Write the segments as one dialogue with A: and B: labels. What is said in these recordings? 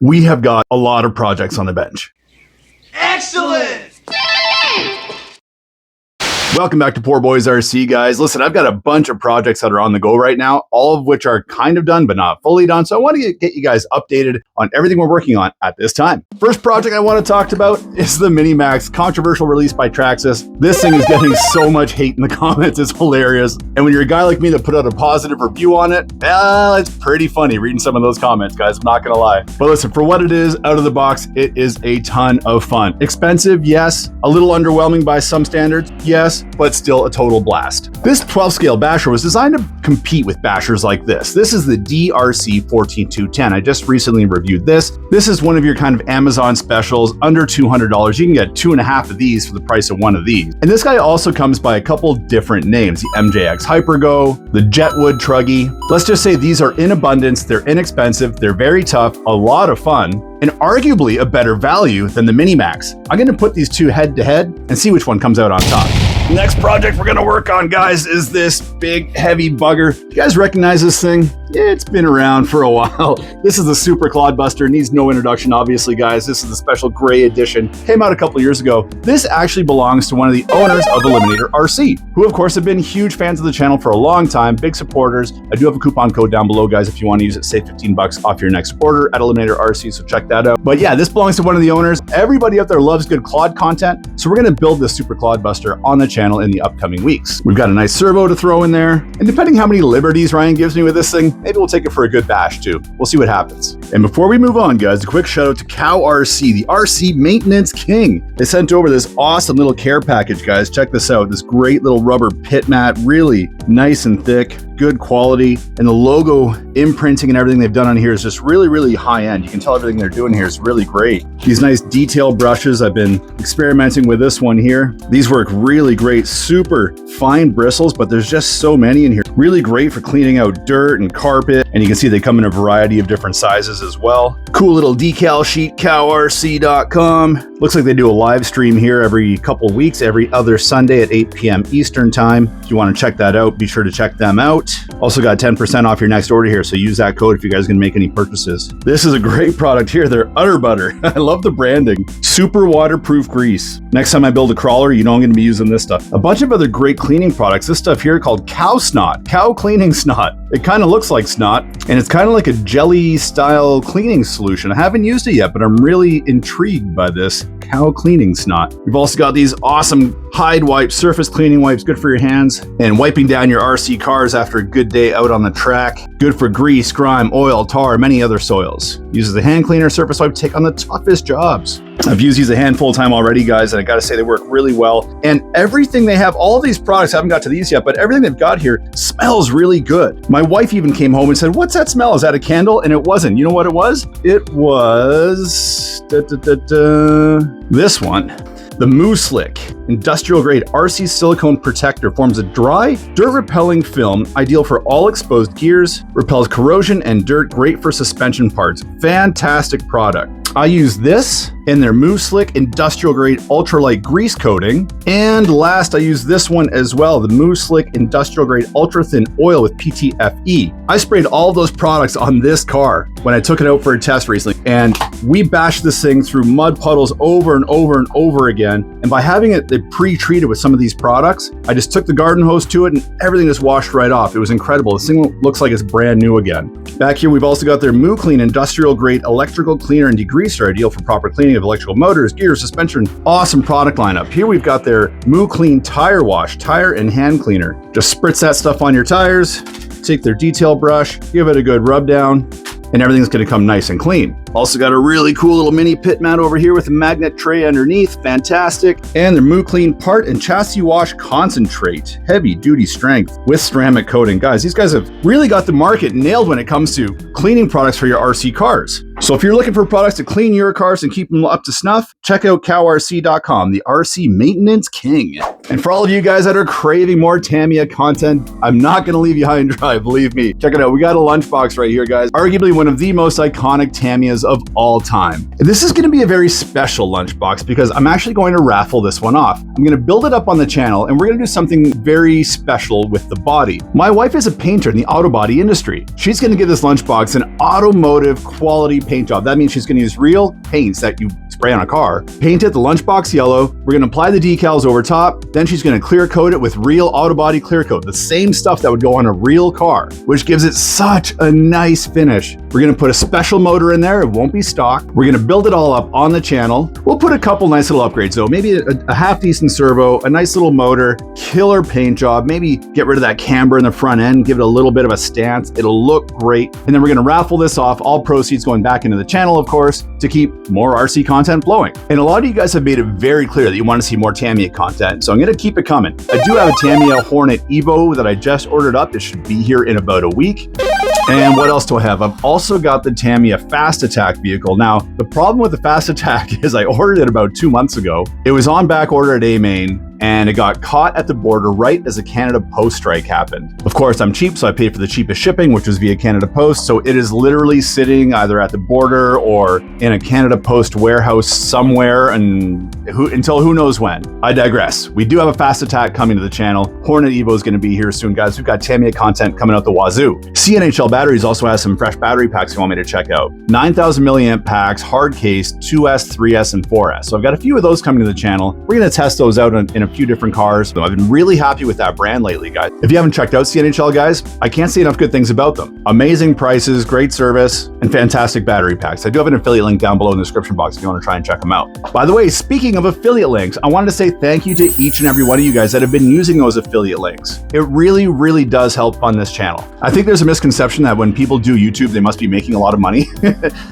A: we have got a lot of projects on the bench.
B: Excellent!
A: Welcome back to Poor Boys RC, guys. Listen, I've got a bunch of projects that are on the go right now, all of which are kind of done, but not fully done. So I want to get you guys updated on everything we're working on at this time. First project I want to talk about is the Minimax, controversial release by Traxxas. This thing is getting so much hate in the comments. It's hilarious. And when you're a guy like me that put out a positive review on it, well, it's pretty funny reading some of those comments, guys. I'm not going to lie. But listen, for what it is, out of the box, it is a ton of fun. Expensive, yes. A little underwhelming by some standards, yes. But still a total blast. This 12 scale basher was designed to compete with bashers like this. This is the DRC 14210. I just recently reviewed this. This is one of your kind of Amazon specials, under $200. You can get 2.5 of these for the price of one of these. And this guy also comes by a couple different names, the MJX Hypergo, the Jetwood Truggy. Let's just say these are in abundance, they're inexpensive, they're very tough, a lot of fun, and arguably a better value than the Minimax. I'm gonna put these two head to head and see which one comes out on top. Next project we're gonna work on, guys, is this big, heavy bugger. You guys recognize this thing? It's been around for a while. This is the Super Clod Buster. Needs no introduction, obviously, guys. This is the special gray edition. Came out a couple years ago. This actually belongs to one of the owners of Eliminator RC, who, of course, have been huge fans of the channel for a long time, big supporters. I do have a coupon code down below, guys, if you want to use it. Save 15 bucks off your next order at Eliminator RC, so check that out. But yeah, this belongs to one of the owners. Everybody out there loves good Clod content, so we're gonna build this Super Clod Buster on the channel in the upcoming weeks. We've got a nice servo to throw in there, and depending how many liberties Ryan gives me with this thing, maybe we'll take it for a good bash too. We'll see what happens. And before we move on, guys, a quick shout out to Cow RC, the RC maintenance king. They sent over this awesome little care package, guys. Check this out. This great little rubber pit mat, really nice and thick, good quality, and the logo imprinting and everything they've done on here is just really, really high end. You can tell everything they're doing here is really great. These nice detail brushes, I've been experimenting with this one here. These work really great, super fine bristles, but there's just so many in here. Really great for cleaning out dirt and carpet, and you can see they come in a variety of different sizes as well. Cool little decal sheet, cowrc.com. Looks like they do a live stream here every couple weeks, every other Sunday at 8 p.m. Eastern time. If you want to check that out, be sure to check them out. Also got 10% off your next order here, so use that code if you guys are gonna make any purchases. This is a great product here. They're Utter Butter. I love the branding. Super waterproof grease. Next time I build a crawler, you know I'm gonna be using this stuff. A bunch of other great cleaning products. This stuff here called cow snot, cow cleaning snot. It kind of looks like snot, and it's kind of like a jelly style cleaning solution. I haven't used it yet, but I'm really intrigued by this cow cleaning snot. We've also got these awesome hide wipes, surface cleaning wipes, good for your hands and wiping down your RC cars after a good day out on the track. Good for grease, grime, oil, tar, many other soils. Uses a hand cleaner, surface wipe to take on the toughest jobs. I've used these a handful of time already, guys, and I gotta say they work really well. And everything they have, all of these products, I haven't got to these yet, but everything they've got here smells really good. My wife even came home and said, "What's that smell? Is that a candle?" And it wasn't. You know what it was? It was this one. The Mooslick industrial grade RC silicone protector forms a dry, dirt repelling film ideal for all exposed gears, repels corrosion and dirt, great for suspension parts. Fantastic product. I use this in their Mooslick industrial grade ultralight grease coating. And last, I use this one as well, the Mooslick industrial grade ultra thin oil with PTFE. I sprayed all of those products on this car when I took it out for a test recently, and we bashed this thing through mud puddles over and over and over again. And by having it pre-treated with some of these products, I just took the garden hose to it and everything just washed right off. It was incredible. This thing looks like it's brand new again. Back here, we've also got their MooClean industrial grade electrical cleaner and degreaser, ideal for proper cleaning of electrical motors, gears, suspension. Awesome product lineup. Here we've got their MooClean tire wash, tire and hand cleaner. Just spritz that stuff on your tires, take their detail brush, give it a good rub down, and everything's gonna come nice and clean. Also got a really cool little mini pit mat over here with a magnet tray underneath, fantastic. And their MooClean part and chassis wash concentrate, heavy duty strength with ceramic coating. Guys, these guys have really got the market nailed when it comes to cleaning products for your RC cars. So if you're looking for products to clean your cars and keep them up to snuff, check out cowrc.com, the RC maintenance king. And for all of you guys that are craving more Tamiya content, I'm not gonna leave you high and dry, believe me. Check it out, we got a lunchbox right here, guys. Arguably one of the most iconic Tamiyas of all time. And this is gonna be a very special lunchbox because I'm actually going to raffle this one off. I'm gonna build it up on the channel and we're gonna do something very special with the body. My wife is a painter in the auto body industry. She's gonna give this lunchbox an automotive quality paint job. That means she's gonna use real paints that you spray on a car, paint it the lunchbox yellow. We're gonna apply the decals over top. Then she's gonna clear coat it with real auto body clear coat, the same stuff that would go on a real car, which gives it such a nice finish. We're gonna put a special motor in there. It won't be stock. We're gonna build it all up on the channel. We'll put a couple nice little upgrades though. Maybe a half decent servo, a nice little motor, killer paint job, maybe get rid of that camber in the front end, give it a little bit of a stance. It'll look great. And then we're gonna raffle this off, all proceeds going back into the channel, of course, to keep more RC content flowing. And a lot of you guys have made it very clear that you want to see more Tamiya content, so I'm gonna keep it coming. I do have a Tamiya Hornet Evo that I just ordered up. It should be here in about a week. And what else do I have? I've also got the Tamiya Fast Attack vehicle. Now, the problem with the Fast Attack is I ordered it about 2 months ago. It was on back order at A-Main, and it got caught at the border right as the Canada Post strike happened. Of course, I'm cheap, so I paid for the cheapest shipping, which was via Canada Post. So it is literally sitting either at the border or in a Canada Post warehouse somewhere until who knows when. I digress. We do have a Fast Attack coming to the channel. Hornet Evo is going to be here soon, guys. We've got Tamiya content coming out the wazoo. CNHL Batteries also has some fresh battery packs you want me to check out. 9,000 milliamp packs, hard case, 2S, 3S, and 4S. So I've got a few of those coming to the channel. We're going to test those out in a few different cars. So I've been really happy with that brand lately, guys. If you haven't checked out CNHL, guys, I can't say enough good things about them. Amazing prices, great service, and fantastic battery packs. I do have an affiliate link down below in the description box if you want to try and check them out. By the way, speaking of affiliate links, I wanted to say thank you to each and every one of you guys that have been using those affiliate links. It really, really does help fund this channel. I think there's a misconception that when people do YouTube, they must be making a lot of money.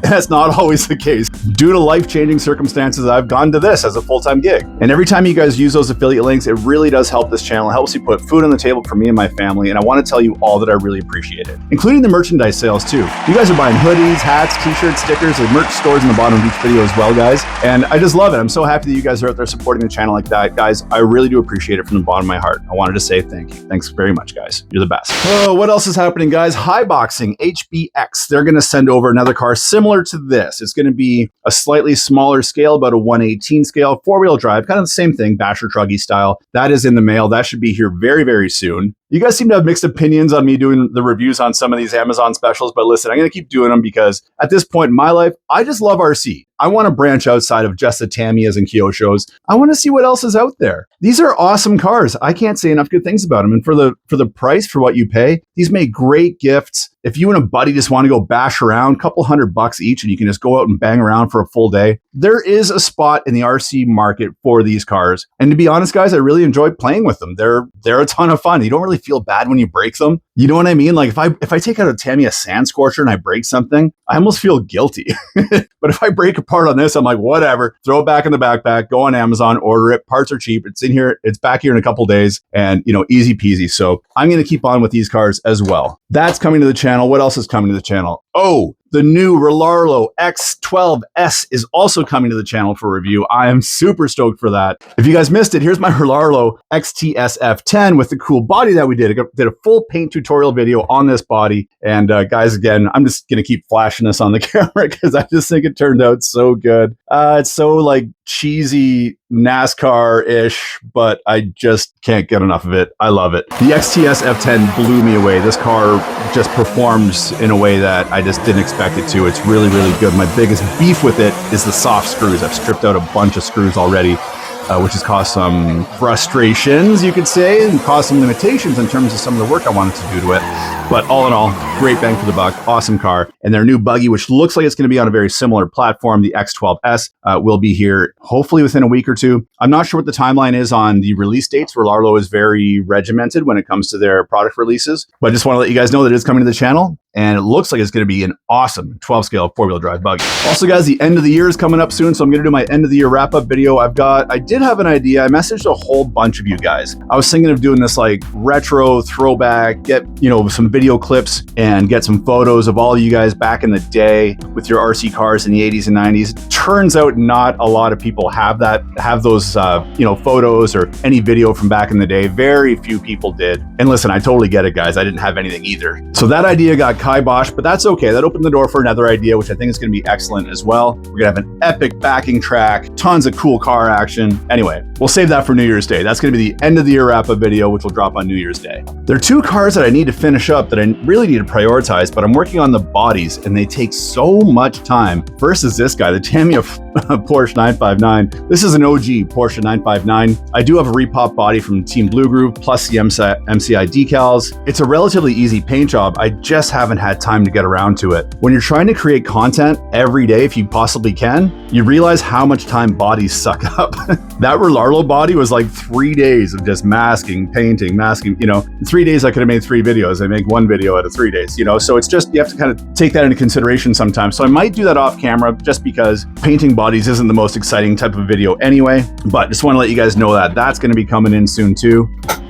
A: That's not always the case. Due to life-changing circumstances, I've gone to this as a full-time gig. And every time you guys use those affiliate links, it really does help this channel. It helps you put food on the table for me and my family. And I want to tell you all that I really appreciate it, including the merchandise sales too. You guys are buying hoodies, hats, t-shirts, stickers, and merch stores in the bottom of each video as well, guys. And I just love it. I'm so happy that you guys are out there supporting the channel like that. Guys, I really do appreciate it from the bottom of my heart. I wanted to say thank you. Thanks very much, guys. You're the best. Oh, what else is happening, guys? High Boxing, HBX. They're going to send over another car similar to this. It's going to be a slightly smaller scale, about a 1/18 scale, four-wheel drive, kind of the same thing, basher truggy style. That is in the mail. That should be here very, very soon. You guys seem to have mixed opinions on me doing the reviews on some of these Amazon specials, but listen, I'm going to keep doing them because at this point in my life, I just love RC. I want to branch outside of just the Tamiyas and Kyoshos. I want to see what else is out there. These are awesome cars. I can't say enough good things about them. And for the price, for what you pay, these make great gifts. If you and a buddy just want to go bash around, couple $100 each, and you can just go out and bang around for a full day, there is a spot in the RC market for these cars. And to be honest, guys, I really enjoy playing with them. They're a ton of fun. You don't really feel bad when you break them. You know what I mean? Like if I take out a Tamiya Sand Scorcher and I break something, I almost feel guilty. But if I break a part on this, I'm like, whatever, throw it back in the backpack, go on Amazon, order it. Parts are cheap. It's in here. It's back here in a couple days and, easy peasy. So I'm going to keep on with these cars as well. That's coming to the channel. What else is coming to the channel? Oh, the new Rlaarlo X12S is also coming to the channel for review. I am super stoked for that. If you guys missed it, here's my Rlaarlo XTSF10 with the cool body that we did. I did a full paint tutorial video on this body. And guys, again, I'm just going to keep flashing this on the camera because I just think it turned out so good. It's so like cheesy NASCAR-ish, but I just can't get enough of it. I love it. The XTSF10 blew me away. This car just performs in a way that I just didn't expect it to. It's really, really good. My biggest beef with it is the soft screws. I've stripped out a bunch of screws already, which has caused some frustrations, you could say, and caused some limitations in terms of some of the work I wanted to do to it. But all in all, great bang for the buck, awesome car. And their new buggy, which looks like it's going to be on a very similar platform, the X12S, will be here hopefully within a week or two. I'm not sure what the timeline is on the release dates. Rlaarlo is very regimented when it comes to their product releases. But I just want to let you guys know that it's coming to the channel. And it looks like it's going to be an awesome 12-scale four-wheel drive buggy. Also, guys, the end of the year is coming up soon, so I'm going to do my end of the year wrap-up video. I did have an idea. I messaged a whole bunch of you guys. I was thinking of doing this like retro throwback, get some video clips and get some photos of all of you guys back in the day with your RC cars in the 80s and 90s. Turns out not a lot of people have those photos or any video from back in the day. Very few people did. And listen, I totally get it, guys. I didn't have anything either. So that idea got kibosh, but that's okay. That opened the door for another idea, which I think is going to be excellent as well. We're going to have an epic backing track, tons of cool car action. Anyway, we'll save that for New Year's Day. That's going to be the end of the year wrap-up video, which will drop on New Year's Day. There are two cars that I need to finish up that I really need to prioritize, but I'm working on the bodies and they take so much time. First is this guy, the Tamiya Porsche 959. This is an OG Porsche 959. I do have a repop body from Team Blue Groove plus the MCI decals. It's a relatively easy paint job. I just haven't had time to get around to it. When you're trying to create content every day, if you possibly can, you realize how much time bodies suck up. That Rlaarlo body was like 3 days of just masking, painting, masking. You know, in 3 days I could have made 3 videos. I make 1 video out of 3 days, you know? So it's just, you have to kind of take that into consideration sometimes. So I might do that off camera just because painting bodies isn't the most exciting type of video anyway, but just want to let you guys know that that's going to be coming in soon too.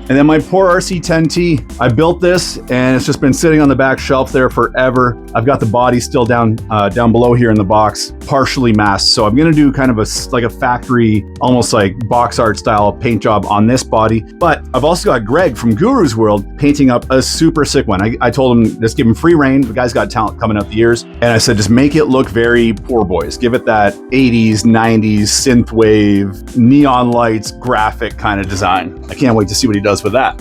A: And then my poor RC10T, I built this and it's just been sitting on the back shelf there forever. I've got the body still down below here in the box, partially masked. So I'm gonna do kind of like a factory, almost like box art style paint job on this body. But I've also got Greg from Guru's World painting up a super sick one. I told him, just give him free reign. The guy's got talent coming out the ears. And I said, just make it look very Poor Boys. Give it that 80s, 90s, synthwave, neon lights, graphic kind of design. I can't wait to see what he does with that.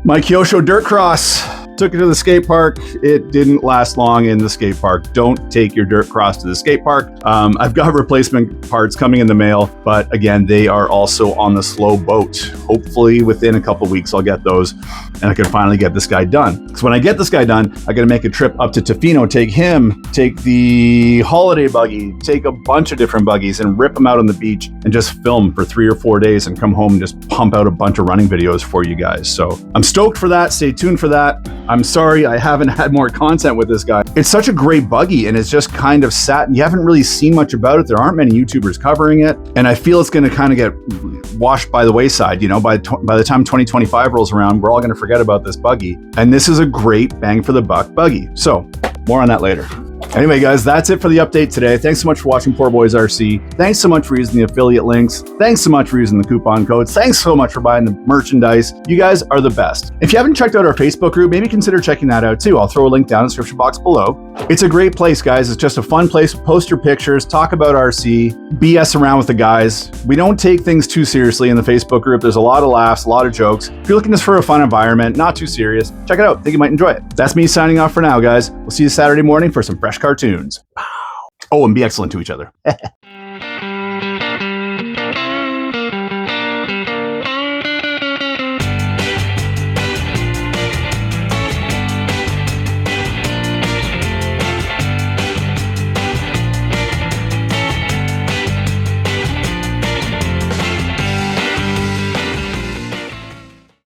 A: My Kyosho dirt cross. Took it to the skate park. It didn't last long in the skate park. Don't take your dirt cross to the skate park. I've got replacement parts coming in the mail, but again, they are also on the slow boat. Hopefully within a couple weeks, I'll get those and I can finally get this guy done. Because when I get this guy done, I gotta make a trip up to Tofino, take the holiday buggy, take a bunch of different buggies and rip them out on the beach and just film for 3 or 4 days and come home and just pump out a bunch of running videos for you guys. So I'm stoked for that. Stay tuned for that. I'm sorry I haven't had more content with this guy. It's such a great buggy and it's just kind of sat and you haven't really seen much about it. There aren't many YouTubers covering it. And I feel it's gonna kind of get washed by the wayside. You know, by the time 2025 rolls around, we're all gonna forget about this buggy. And this is a great bang for the buck buggy. So more on that later. Anyway, guys, that's it for the update today. Thanks so much for watching Poor Boys RC. Thanks so much for using the affiliate links. Thanks so much for using the coupon codes. Thanks so much for buying the merchandise. You guys are the best. If you haven't checked out our Facebook group, maybe consider checking that out too. I'll throw a link down in the description box below. It's a great place, guys. It's just a fun place. Post your pictures, talk about RC, BS around with the guys. We don't take things too seriously in the Facebook group. There's a lot of laughs, a lot of jokes. If you're looking just for a fun environment, not too serious, check it out. I think you might enjoy it. That's me signing off for now, guys. We'll see you Saturday morning for some fresh cartoons. Oh, and be excellent to each other.